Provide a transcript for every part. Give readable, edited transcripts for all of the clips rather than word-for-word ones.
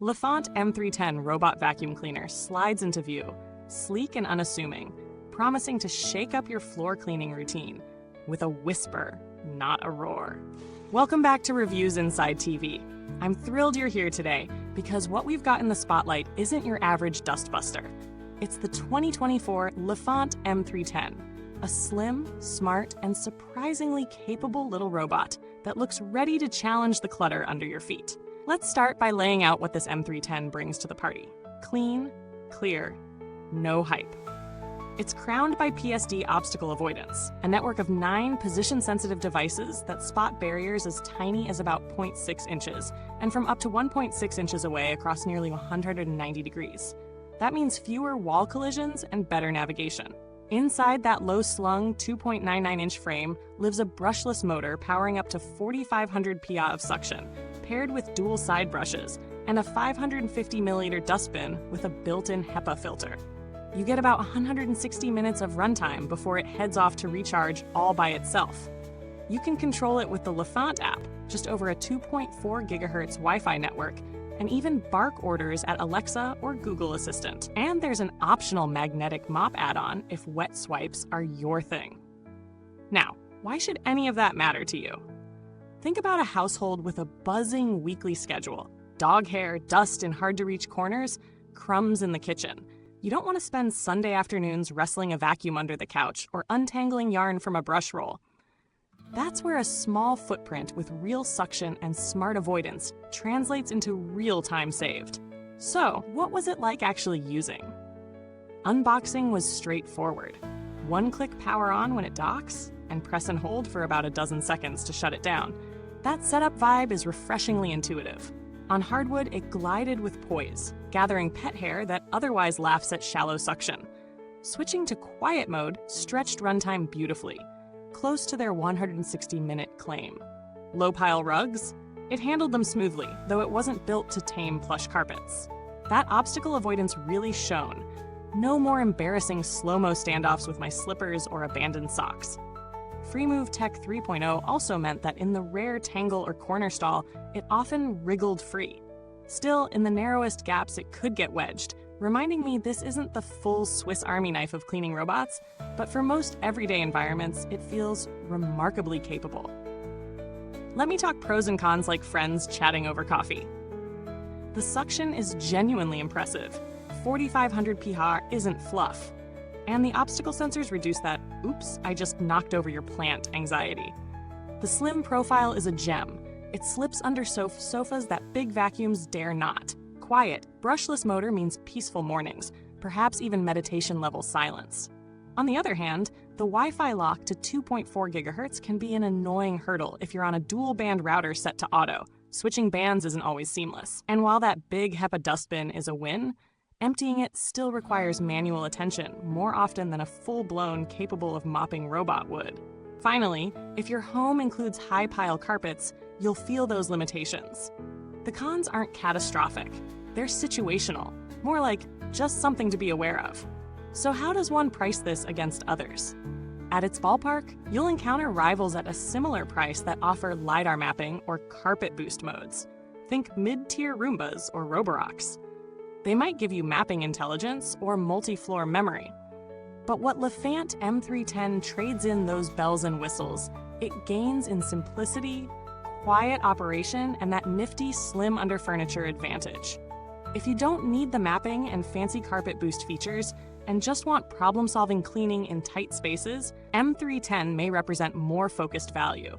Lefant M310 robot vacuum cleaner slides into view, sleek and unassuming, promising to shake up your floor cleaning routine with a whisper, not a roar. Welcome back to Reviews Inside TV. I'm thrilled you're here today because what we've got in the spotlight isn't your average dustbuster. It's the 2024 Lefant M310, a slim, smart, and surprisingly capable little robot that looks ready to challenge the clutter under your feet. Let's start by laying out what this M310 brings to the party. Clean, clear, no hype. It's crowned by PSD obstacle avoidance, a network of 9 position-sensitive devices that spot barriers as tiny as about 0.6 inches and from up to 1.6 inches away across nearly 190 degrees. That means fewer wall collisions and better navigation. Inside that low-slung 2.99-inch frame lives a brushless motor powering up to 4,500 PA of suction, paired with dual side brushes and a 550 milliliter dustbin with a built-in HEPA filter. You get about 160 minutes of runtime before it heads off to recharge all by itself. You can control it with the Lefant app, just over a 2.4 gigahertz Wi-Fi network, and even bark orders at Alexa or Google Assistant. And there's an optional magnetic mop add-on if wet swipes are your thing. Now, why should any of that matter to you? Think about a household with a buzzing weekly schedule. Dog hair, dust in hard-to-reach corners, crumbs in the kitchen. You don't want to spend Sunday afternoons wrestling a vacuum under the couch or untangling yarn from a brush roll. That's where a small footprint with real suction and smart avoidance translates into real time saved. So, what was it like actually using? Unboxing was straightforward. One-click power on when it docks, and press and hold for about a dozen seconds to shut it down. That setup vibe is refreshingly intuitive. On hardwood, it glided with poise, gathering pet hair that otherwise laughs at shallow suction. Switching to quiet mode stretched runtime beautifully, close to their 160-minute claim. Low-pile rugs? It handled them smoothly, though it wasn't built to tame plush carpets. That obstacle avoidance really shone. No more embarrassing slow-mo standoffs with my slippers or abandoned socks. FreeMove Tech 3.0 also meant that in the rare tangle or corner stall, it often wriggled free. Still, in the narrowest gaps it could get wedged, reminding me this isn't the full Swiss Army knife of cleaning robots, but for most everyday environments, it feels remarkably capable. Let me talk pros and cons like friends chatting over coffee. The suction is genuinely impressive. 4,500 PH isn't fluff. And the obstacle sensors reduce that, oops, I just knocked over your plant anxiety. The slim profile is a gem. It slips under sofas that big vacuums dare not. Quiet, brushless motor means peaceful mornings, perhaps even meditation-level silence. On the other hand, the Wi-Fi lock to 2.4 gigahertz can be an annoying hurdle if you're on a dual-band router set to auto. Switching bands isn't always seamless. And while that big HEPA dustbin is a win, emptying it still requires manual attention more often than a full-blown, capable of mopping robot would. Finally, if your home includes high-pile carpets, you'll feel those limitations. The cons aren't catastrophic. They're situational, more like just something to be aware of. So how does one price this against others? At its ballpark, you'll encounter rivals at a similar price that offer LiDAR mapping or carpet boost modes. Think mid-tier Roombas or Roboroks. They might give you mapping intelligence or multi-floor memory. But what Lefant M310 trades in those bells and whistles, it gains in simplicity, quiet operation, and that nifty slim under furniture advantage. If you don't need the mapping and fancy carpet boost features and just want problem-solving cleaning in tight spaces, M310 may represent more focused value.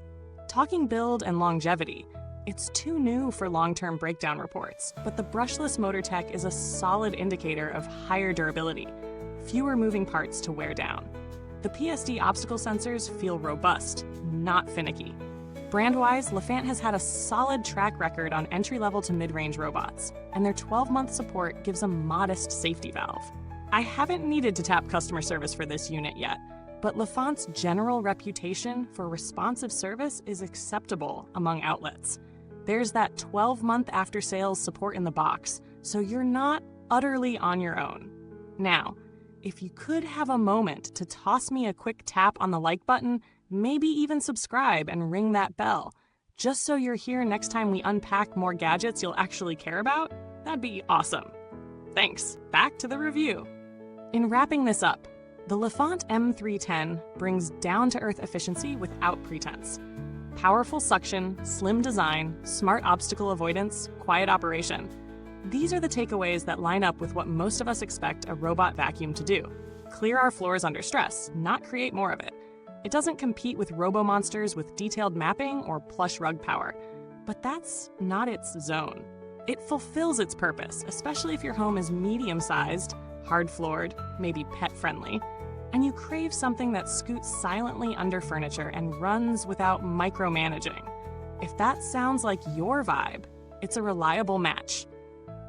Talking build and longevity, it's too new for long-term breakdown reports, but the brushless motor tech is a solid indicator of higher durability, fewer moving parts to wear down. The PSD obstacle sensors feel robust, not finicky. Brand-wise, Lefant has had a solid track record on entry-level to mid-range robots, and their 12-month support gives a modest safety valve. I haven't needed to tap customer service for this unit yet, but Lefant's general reputation for responsive service is acceptable among outlets. There's that 12-month after-sales support in the box, so you're not utterly on your own. Now, if you could have a moment to toss me a quick tap on the like button, maybe even subscribe and ring that bell, just so you're here next time we unpack more gadgets you'll actually care about, That'd be awesome. Thanks. Back to the review. In wrapping this up, the Lefant M310 brings down-to-earth efficiency without pretense. Powerful suction, slim design, smart obstacle avoidance, quiet operation. These are the takeaways that line up with what most of us expect a robot vacuum to do. Clear our floors under stress, not create more of it. It doesn't compete with robo-monsters with detailed mapping or plush rug power. But that's not its zone. It fulfills its purpose, especially if your home is medium-sized, hard-floored, maybe pet-friendly, and you crave something that scoots silently under furniture and runs without micromanaging. If that sounds like your vibe, it's a reliable match.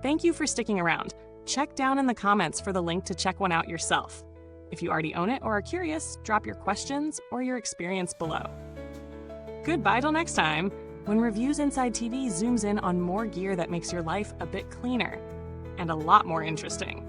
Thank you for sticking around. Check down in the comments for the link to check one out yourself. If you already own it or are curious, drop your questions or your experience below. Goodbye till next time, when Reviews Inside TV zooms in on more gear that makes your life a bit cleaner and a lot more interesting.